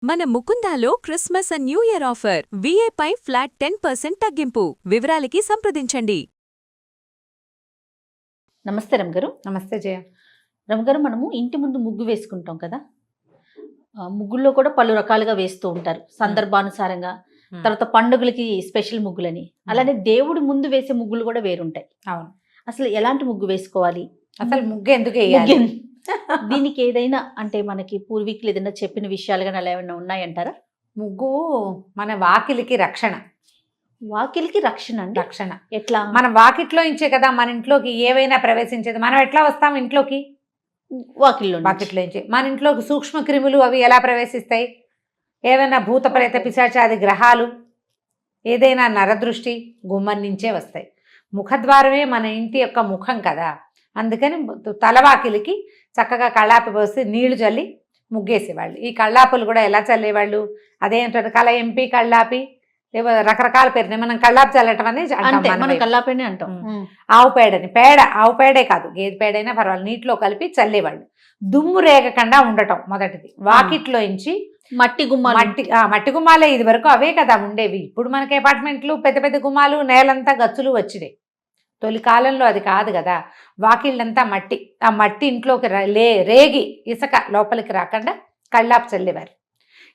మన ముకుందాలో Christmas and new year offer విఏపై ఫ్లాట్ 10% తగ్గింపు. వివరాలకి సంప్రదించండి. నమస్తే రమగారు. నమస్తే జయ. రమగారు, మనము ఇంటి ముందు ముగ్గు వేసుకుంటాం కదా, ముగ్గుల్లో కూడా పలు రకాలుగా వేస్తూ ఉంటారు సందర్భానుసారంగా. తర్వాత పండుగలకి స్పెషల్ ముగ్గులని, అలానే దేవుడి ముందు వేసే ముగ్గులు కూడా వేరుంటాయి. అవును. అసలు ఎలాంటి ముగ్గు వేసుకోవాలి, అసలు ముగ్గు ఎందుకు వేయాలి? దీనికి ఏదైనా అంటే మనకి పూర్వీకులు ఏదైనా చెప్పిన విషయాలు కానీ అలా ఏమైనా ఉన్నాయంటారా? ముగ్గు మన వాకిలికి రక్షణ. వాకిలికి రక్షణ అండి? రక్షణ ఎట్లా? మన వాకిట్లో ఇంచే కదా మన ఇంట్లోకి ఏవైనా ప్రవేశించేది. మనం ఎట్లా వస్తాం ఇంట్లోకి? వాకిట్లో ఇంచే. మన ఇంట్లోకి సూక్ష్మ క్రిములు అవి ఎలా ప్రవేశిస్తాయి? ఏవైనా భూత ప్రేత పిశాచాది గ్రహాలు, ఏదైనా నరదృష్టి గుమ్మం నుంచే వస్తాయి. ముఖద్వారమే మన ఇంటి యొక్క ముఖం కదా. అందుకని తలవాకిలికి చక్కగా కళ్ళాపి పోసి నీళ్లు చల్లి ముగ్గేసేవాళ్ళు. ఈ కళ్ళాపులు కూడా ఎలా చల్లేవాళ్ళు? అదేంటారు, కళ ఎంపీ కళ్ళాపి, లేవో రకరకాల పేరుని మనం కళ్ళాపి చల్లటం అనేది అంటాం. ఆవు పేడని, ఆవు పేడే కాదు, గేదె పేడైనా పర్వాలేదు, నీటిలో కలిపి చల్లేవాళ్ళు. దుమ్ము రేగకుండా ఉండటం మొదటిది. వాకిట్లో ఇంచి మట్టి గుమ్మాలే ఇది వరకు అవే కదా ఉండేవి. ఇప్పుడు మనకి అపార్ట్మెంట్లు పెద్ద పెద్ద గుమ్మాలు, నేలంతా గచ్చులు వచ్చినాయి. తొలి కాలంలో అది కాదు కదా. వాకిళ్ళంతా మట్టి. ఆ మట్టి ఇంట్లోకి రేగి ఇసుక లోపలికి రాకుండా కళ్ళాపు చల్లేవారు.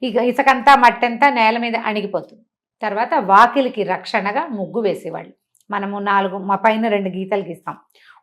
ఇక ఇసుకంతా మట్టి అంతా నేల మీద అణిగిపోతుంది. తర్వాత వాకిలికి రక్షణగా ముగ్గు వేసేవాళ్ళు. మనము మా పైన 2 గీతలు గీస్తాం,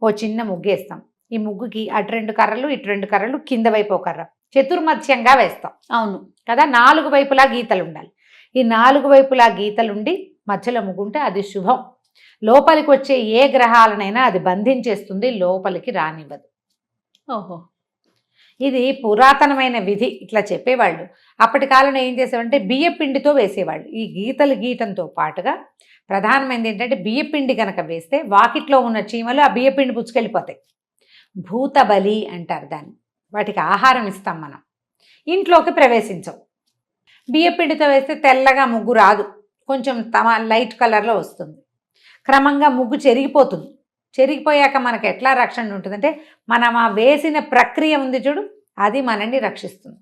ఓ చిన్న ముగ్గు వేస్తాం. ఈ ముగ్గుకి అటు 2 కర్రలు ఇటు 2 కర్రలు, కింద వైపు ఒక కర్ర, చతుర్మధ్యంగా వేస్తాం. అవును కదా. 4 వైపులా గీతలు ఉండాలి. ఈ 4 వైపులా గీతలుండి మధ్యలో ముగ్గుంటే అది శుభం. లోపలికి వచ్చే ఏ గ్రహాలనైనా అది బంధించేస్తుంది, లోపలికి రానివ్వదు. ఓహో, ఇది పురాతనమైన విధి. ఇట్లా చెప్పేవాళ్ళు. అప్పటి కాలంలో ఏం చేసేవాళ్ళంటే బియ్యపిండితో వేసేవాళ్ళు. ఈ గీతలు గీయటంతో పాటుగా ప్రధానమైనది ఏంటంటే బియ్యపిండి కనుక వేస్తే వాకిట్లో ఉన్న చీమలు ఆ బియ్యపిండి పుచ్చుకెళ్ళిపోతాయి. భూతబలి అంటారు దాన్ని. వాటికి ఆహారం ఇస్తాం మనం, ఇంట్లోకి ప్రవేశించవు. బియ్యపిండితో వేస్తే తెల్లగా ముగ్గు రాదు, కొంచెం లైట్ కలర్లో వస్తుంది. క్రమంగా ముగ్గు చెరిగిపోతుంది. చెరిగిపోయాక మనకు ఎట్లా రక్షణ ఉంటుందంటే, మనం ఆ వేసిన ప్రక్రియ ఉంది చూడు, అది మనల్ని రక్షిస్తుంది.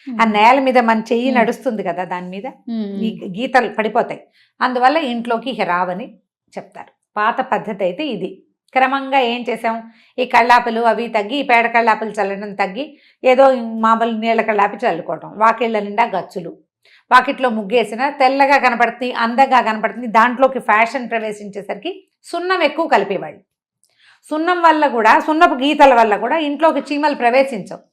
ఆ నేల మీద మన చెయ్యి నడుస్తుంది కదా, దాని మీద ఈ గీతలు పడిపోతాయి. అందువల్ల ఇంట్లోకి రావని చెప్తారు. పాత పద్ధతి అయితే ఇది. క్రమంగా ఏం చేసాం, ఈ కళ్ళాపులు అవి తగ్గి, ఈ పేడ కళ్ళాపులు చల్లడం తగ్గి, ఏదో మామూలు నీళ్ళ కళ్ళాపి చల్లుకోవటం. వాకిళ్ళ నిండా గచ్చులు. వాకిట్లో ముగ్గేసిన తెల్లగా కనపడుతుంది, అందంగా కనపడుతుంది. దాంట్లోకి ఫ్యాషన్ ప్రవేశించేసరికి సున్నం ఎక్కువ కలిపేవాళ్ళు. సున్నం వల్ల కూడా, సున్నపు గీతల వల్ల కూడా ఇంట్లోకి చీమలు ప్రవేశించవు.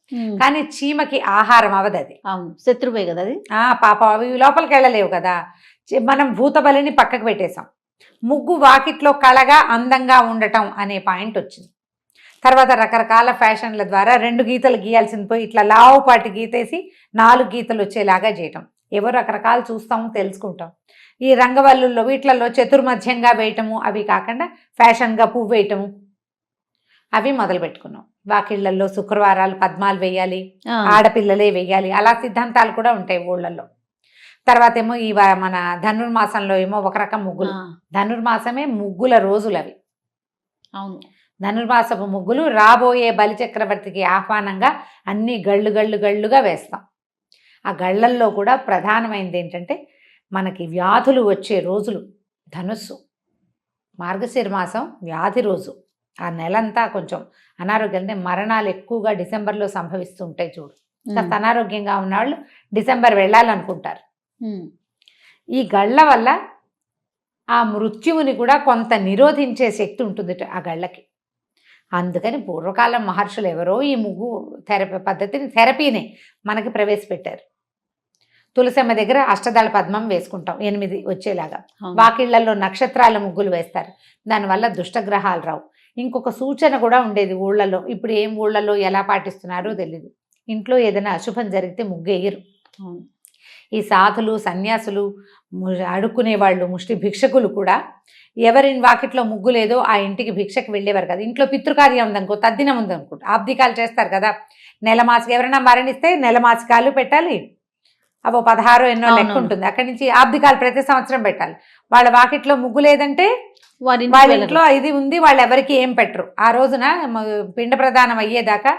కానీ చీమకి ఆహారం అవదు అది. శత్రువే కదా అది. పాప అవి లోపలికి వెళ్ళలేవు కదా. మనం భూతబలిని పక్కకు పెట్టేశాం. ముగ్గు వాకిట్లో కళగా అందంగా ఉండటం అనే పాయింట్ వచ్చింది. తర్వాత రకరకాల ఫ్యాషన్ల ద్వారా 2 గీతలు గీయాల్సింది పోయి ఇట్లా లావుపాటి గీతేసి 4 గీతలు వచ్చేలాగా చేయటం. ఎవరు రకరకాలు చూస్తాము, తెలుసుకుంటాం. ఈ రంగవల్లుల్లో వీటిలలో చతుర్మధ్యంగా వేయటము, అవి కాకుండా ఫ్యాషన్గా పువ్వు వేయటము, అవి మొదలు పెట్టుకున్నాం. వాకిళ్లలో శుక్రవారాలు పద్మాలు వేయాలి, ఆడపిల్లలే వేయాలి, అలా సిద్ధాంతాలు కూడా ఉంటాయి ఊళ్ళల్లో. తర్వాత ఏమో ఈ మన ధనుర్మాసంలో ఏమో ఒక రకం ముగ్గులు. ధనుర్మాసమే ముగ్గుల రోజులు అవి. అవును, ధనుర్మాసపు ముగ్గులు రాబోయే బలిచక్రవర్తికి ఆహ్వానంగా అన్ని గళ్ళుగా వేస్తాం. ఆ గళ్ళల్లో కూడా ప్రధానమైనది ఏంటంటే, మనకి వ్యాధులు వచ్చే రోజులు ధనుస్సు, మార్గశిర మాసం వ్యాధి రోజు. ఆ నెలంతా కొంచెం అనారోగ్యం, అంటే మరణాలు ఎక్కువగా డిసెంబర్లో సంభవిస్తూ ఉంటాయి చూడు. కాస్త అనారోగ్యంగా ఉన్నవాళ్ళు డిసెంబర్ వెళ్ళాలనుకుంటారు. ఈ గళ్ళ వల్ల ఆ మృత్యువుని కూడా కొంత నిరోధించే శక్తి ఉంటుంది ఆ గళ్ళకి. అందుకని పూర్వకాలం మహర్షులు ఎవరో ఈ ముగ్గు పద్ధతిని, థెరపీని మనకి ప్రవేశపెట్టారు. తులసమ్మ దగ్గర అష్టదళ పద్మం వేసుకుంటాం 8 వచ్చేలాగా. వాకిళ్లలో నక్షత్రాల ముగ్గులు వేస్తారు. దానివల్ల దుష్టగ్రహాలు రావు. ఇంకొక సూచన కూడా ఉండేది ఊళ్ళలో. ఇప్పుడు ఏం ఊళ్ళలో ఎలా పాటిస్తున్నారో తెలీదు. ఇంట్లో ఏదైనా అశుభం జరిగితే ముగ్గేయరు. ఈ సాధులు, సన్యాసులు, అడుక్కునే వాళ్ళు, ముష్టి భిక్షకులు కూడా ఎవరి వాకిట్లో ముగ్గు లేదో ఆ ఇంటికి భిక్షకు వెళ్ళేవారు కదా. ఇంట్లో పితృకార్యం ఉందనుకో, తద్దినం ఉందనుకో, ఆబ్దికాలు చేస్తారు కదా. నెలమాసిక ఎవరైనా మరణిస్తే నెలమాసికాలు పెట్టాలి. అవో 16 ఎన్నో లెక్క ఉంటుంది. అక్కడి నుంచి ఆబ్దికాలు ప్రతి సంవత్సరం పెట్టాలి. వాళ్ళ వాకిట్లో ముగ్గు లేదంటే వాళ్ళ ఇంట్లో ఇది ఉంది, వాళ్ళు ఎవరికి ఏం పెట్టరు. ఆ రోజున పిండ ప్రదానం అయ్యేదాకా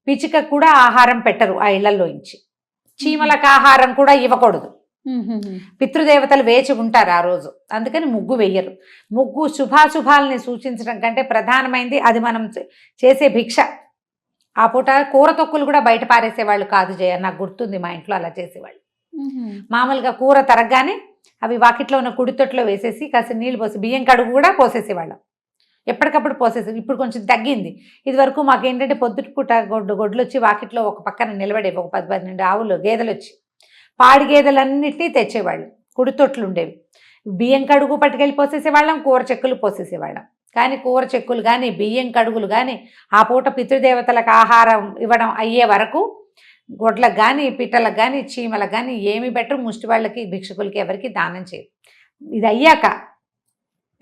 పిచ్చిక కూడా ఆహారం పెట్టరు ఆ ఇళ్లలో నుంచి. చీమలకు ఆహారం కూడా ఇవ్వకూడదు. పితృదేవతలు వేచి ఉంటారు ఆ రోజు, అందుకని ముగ్గు వెయ్యరు. ముగ్గు శుభాశుభాలని సూచించడం కంటే ప్రధానమైంది అది మనం చేసే భిక్ష. ఆ పూట కూర తొక్కులు కూడా బయట పారేసేవాళ్ళు కాదు జయ, నాకు గుర్తుంది మా ఇంట్లో అలా చేసేవాళ్ళు. మామూలుగా కూర తరగగానే అవి వాకిట్లో ఉన్న కుడితొట్లో వేసేసి కాస్త నీళ్ళు పోసి బియ్యం కడుగు కూడా పోసేసేవాళ్ళం, ఎప్పటికప్పుడు పోసేసి. ఇప్పుడు కొంచెం తగ్గింది. ఇది వరకు మాకేంటంటే పొద్దుటిపూట గొడ్లు వచ్చి వాకిట్లో ఒక పక్కన నిలబడేవి, ఒక 10-12 ఆవులు గేదెలు వచ్చి పాడి గేదెలన్నిటినీ తెచ్చేవాళ్ళు, కుడితొట్లు ఉండేవి. బియ్యం కడుగు పట్టుకెళ్ళి పోసేసేవాళ్ళం, కూర చెక్కులు పోసేసేవాళ్ళం. కానీ కూర చెక్కులు కానీ బియ్యం కడుగులు కానీ ఆ పూట పితృదేవతలకు ఆహారం ఇవ్వడం అయ్యే వరకు గొడ్లకు కానీ పిట్టలకు కానీ చీమలకు కానీ ఏమి బెటర్, ముష్టి వాళ్ళకి భిక్షకులకి ఎవరికి దానం చేయరు. ఇది అయ్యాక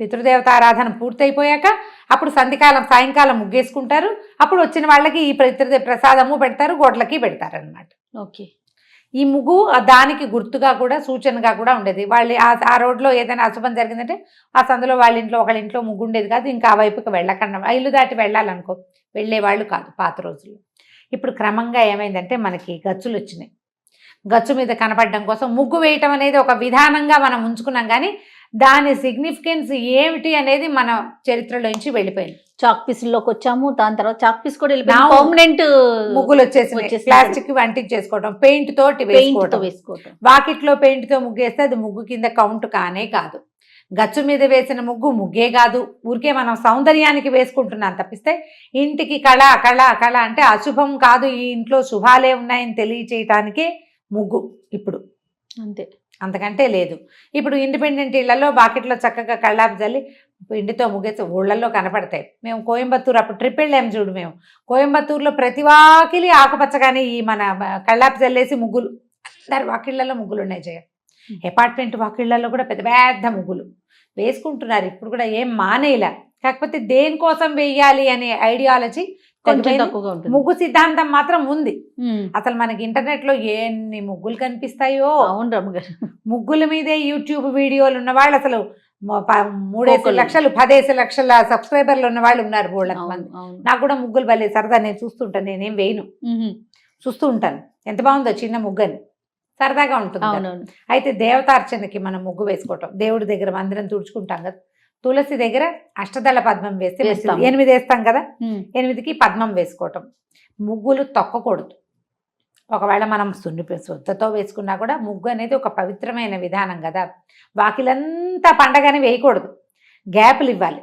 పితృదేవత ఆరాధన పూర్తయిపోయాక అప్పుడు సాయంకాలం ముగ్గేసుకుంటారు. అప్పుడు వచ్చిన వాళ్ళకి ఈ ప్రసాదము పెడతారు, గొడ్లకి పెడతారు అనమాట. ఓకే. ఈ ముగ్గు దానికి గుర్తుగా కూడా సూచనగా కూడా ఉండేది. వాళ్ళు ఆ రోడ్లో ఏదైనా అశుభం జరిగిందంటే ఆ సందులో వాళ్ళ ఇంట్లో ఒకళ్ళ ముగ్గు ఉండేది కాదు, ఇంకా ఆ వైపుకి వెళ్ళకుండా ఇల్లు దాటి వెళ్ళాలనుకో వెళ్ళేవాళ్ళు కాదు పాత రోజుల్లో. ఇప్పుడు క్రమంగా ఏమైందంటే మనకి గచ్చులు వచ్చినాయి. గచ్చు మీద కనపడడం కోసం ముగ్గు వేయటం అనేది ఒక విధానంగా మనం ఉంచుకున్నాం, కానీ దాని సిగ్నిఫికెన్స్ ఏమిటి అనేది మన చరిత్రలోంచి వెళ్ళిపోయింది. చాక్ పీసుల్లోకి వచ్చాము, దాని తర్వాత చాక్ పీస్ కూడా పర్మనెంట్ ముగ్గులు వచ్చేసి ప్లాస్టిక్ అంటించేసుకోవడం, పెయింట్ తోటి వేసుకోవడం. వాకిట్లో పెయింట్ తో ముగ్గేస్తే అది ముగ్గు కింద కౌంట్ కానే కాదు. గచ్చు మీద వేసిన ముగ్గే కాదు, ఊరికే మనం సౌందర్యానికి వేసుకుంటున్నాం తప్పిస్తే ఇంటికి కళ కళ కళ అంటే అశుభం కాదు, ఈ ఇంట్లో శుభాలే ఉన్నాయని తెలియచేయటానికే ముగ్గు ఇప్పుడు, అంతే, అంతకంటే లేదు. ఇప్పుడు ఇండిపెండెంట్ ఇళ్లలో బాకెట్లో చక్కగా కళ్ళాపు జల్లి ఇంటితో ముగ్గేసి ఊళ్ళల్లో కనపడతాయి. మేము కోయంబత్తూరు అప్పుడు ట్రిప్ వెళ్ళాము చూడు, మేము కోయంబత్తూరులో ప్రతి వాకిలి ఆకుపచ్చగానే ఈ మన కళ్ళాపు జల్లేసి ముగ్గులు, అందరి వాకిళ్లలో ముగ్గులు ఉన్నాయి జయ. అపార్ట్మెంట్ వాకిళ్లలో కూడా పెద్ద పెద్ద ముగ్గులు వేసుకుంటున్నారు ఇప్పుడు కూడా, ఏం మానేలా. కాకపోతే దేనికోసం వేయాలి అనే ఐడియాలజీ ముగ్గు సిద్ధాంతం మాత్రం ఉంది. అసలు మనకి ఇంటర్నెట్ లో ఎన్ని ముగ్గులు కనిపిస్తాయో, ముగ్గుల మీదే యూట్యూబ్ వీడియోలు ఉన్న వాళ్ళు అసలు 3 లక్షలు 10 లక్షల సబ్స్క్రైబర్లు ఉన్న వాళ్ళు ఉన్నారు బోళ్ళకి మంది. నాకు కూడా ముగ్గులు భలే సరదా, నేను చూస్తుంటాను, నేనేం వేయను, చూస్తూ ఉంటాను ఎంత బాగుందో చిన్న ముగ్గని, సరదాగా ఉంటుంది. అయితే దేవతార్చనకి మనం ముగ్గు వేసుకోవటం, దేవుడి దగ్గర మందిరం తుడుచుకుంటాం కదా, తులసి దగ్గర అష్టదళ పద్మం వేస్తే 8 వేస్తాం కదా, 8కి పద్మం వేసుకోవటం. ముగ్గులు తొక్కకూడదు. ఒకవేళ మనం శ్రద్ధతో వేసుకున్నా కూడా ముగ్గు అనేది ఒక పవిత్రమైన విధానం కదా. వాకిలంతా పండగని వేయకూడదు, గ్యాపులు ఇవ్వాలి.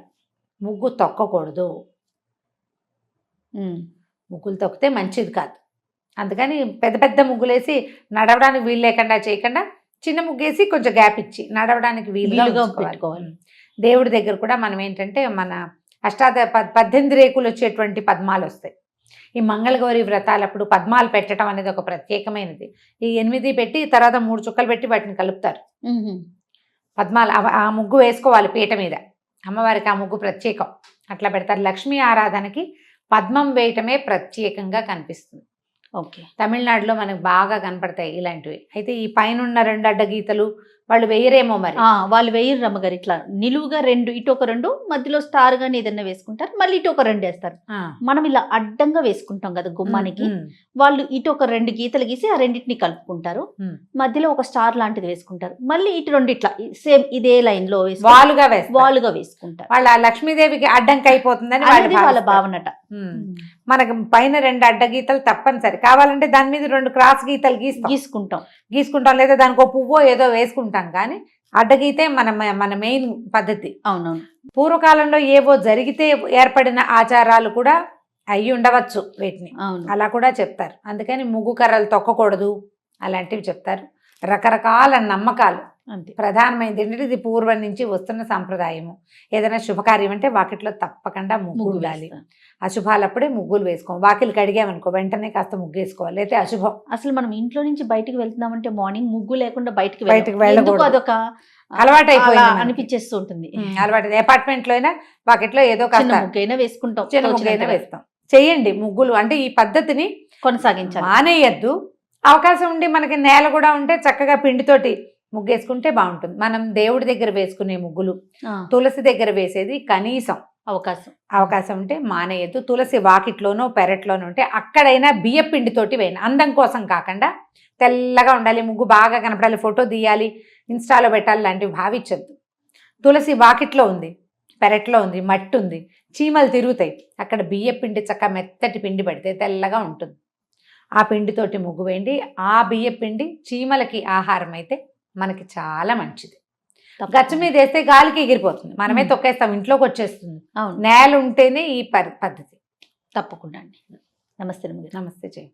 ముగ్గు తొక్కకూడదు, ముగ్గులు తొక్కితే మంచిది కాదు. అందుకని పెద్ద పెద్ద ముగ్గులేసి నడవడానికి వీలు లేకుండా చేయకుండా చిన్న ముగ్గేసి కొంచెం గ్యాప్ ఇచ్చి నడవడానికి వీలుగా పెట్టుకోవాలి. దేవుడి దగ్గర కూడా మనం ఏంటంటే మన 18 రేకులు వచ్చేటువంటి పద్మాలు వస్తాయి. ఈ మంగళగౌరి వ్రతాలప్పుడు పద్మాలు పెట్టడం అనేది ఒక ప్రత్యేకమైనది. ఈ 8 పెట్టి తర్వాత 3 చుక్కలు పెట్టి వాటిని కలుపుతారు. పద్మాలు ఆ ముగ్గు వేసుకోవాలి పీట మీద, అమ్మవారికి ఆ ముగ్గు ప్రత్యేకం, అట్లా పెడతారు. లక్ష్మీ ఆరాధనకి పద్మం వేయటమే ప్రత్యేకంగా కనిపిస్తుంది. ఓకే. తమిళనాడులో మనకు బాగా కనపడతాయి ఇలాంటివి. అయితే ఈ పైన 2 అడ్డగీతలు వాళ్ళు వేయరేమో మరి. వాళ్ళు వేయరు రమ్మగారు, ఇట్లా నిలువుగా 2, ఇటు ఒక 2, మధ్యలో స్టార్ గానీ ఏదైనా వేసుకుంటారు, మళ్ళీ ఇటు ఒక 2 వేస్తారు. మనం ఇలా అడ్డంగా వేసుకుంటాం కదా గుమ్మానికి, వాళ్ళు ఇటు ఒక 2 గీతలు గీసి ఆ రెండింటిని కలుపుకుంటారు, మధ్యలో ఒక స్టార్ లాంటిది వేసుకుంటారు, మళ్ళీ ఇటు 2 ఇట్లా సేమ్ ఇదే లైన్ లో వాలుగా వేసుకుంటారు. వాళ్ళ లక్ష్మీదేవికి అడ్డంకి అయిపోతుందని వాళ్ళ భావనట. మనకు పైన 2 అడ్డగీతలు తప్పనిసరి, కావాలంటే దాని మీద 2 క్రాస్ గీతలు గీసుకుంటాం, లేదా దానికి ఒక పువ్వో ఏదో వేసుకుంటాం. కానీ అడ్డగీతే మన మెయిన్ పద్ధతి. అవునవును. పూర్వకాలంలో ఏవో జరిగితే ఏర్పడిన ఆచారాలు కూడా అయ్యి ఉండవచ్చు వీటిని, అలా కూడా చెప్తారు. అందుకని ముగ్గు కర్రలు తొక్కకూడదు అలాంటివి చెప్తారు. రకరకాల నమ్మకాలు. అంతే. ప్రధానమైనది ఏంటంటే ఇది పూర్వం నుంచి వస్తున్న సంప్రదాయము. ఏదైనా శుభకార్యం అంటే వాకిట్లో తప్పకుండా ముగ్గు ఉండాలి. అశుభాలప్పుడే ముగ్గులు వేసుకోవాలి. వాకిలు కడిగామనుకో వెంటనే కాస్త ముగ్గు వేసుకోవాలి, అయితే అశుభం. అసలు మనం ఇంట్లో నుంచి బయటికి వెళ్తున్నామంటే మార్నింగ్ ముగ్గు లేకుండా బయటికి వెళ్ళకూడదు. అదొక అలవాటు అయిపోయింది, అనిపించేస్తూ ఉంటుంది. అలవాటు. అపార్ట్మెంట్ లో అయినా వాకిట్లో ఏదో కాస్త ముగ్గైనా వేసుకుంటాం, చిన్న ముగ్గైనా వేస్తాం. చెయ్యండి ముగ్గులు, అంటే ఈ పద్ధతిని కొనసాగించాలి, మానేయద్దు. అవకాశం ఉండి మనకి నేల కూడా ఉంటే చక్కగా పిండితోటి ముగ్గేసుకుంటే బాగుంటుంది. మనం దేవుడి దగ్గర వేసుకునే ముగ్గులు, తులసి దగ్గర వేసేది కనీసం అవకాశం ఉంటే మానేయద్దు. తులసి వాకిట్లోనో పెరట్లోనో ఉంటే అక్కడైనా బియ్య పిండితోటి వేయండి. అందం కోసం కాకుండా తెల్లగా ఉండాలి, ముగ్గు బాగా కనపడాలి, ఫోటో తీయాలి, ఇన్స్టాలో పెట్టాలి లాంటివి భావించద్దు. తులసి వాకిట్లో ఉంది, పెరట్లో ఉంది, మట్టి ఉంది, చీమలు తిరుగుతాయి, అక్కడ బియ్య పిండి చక్క మెత్తటి పిండి పెడితే తెల్లగా ఉంటుంది. ఆ పిండితోటి ముగ్గు వేయండి. ఆ బియ్య పిండి చీమలకి ఆహారం అయితే మనకి చాలా మంచిది. గచ్చ మీద వేస్తే గాలికి ఎగిరిపోతుంది, మనమే తొక్కేస్తాం, ఇంట్లోకి వచ్చేస్తుంది. నేల ఉంటేనే ఈ పద్ధతి. తప్పకుండా అండి. నమస్తే. నమస్తే జయ.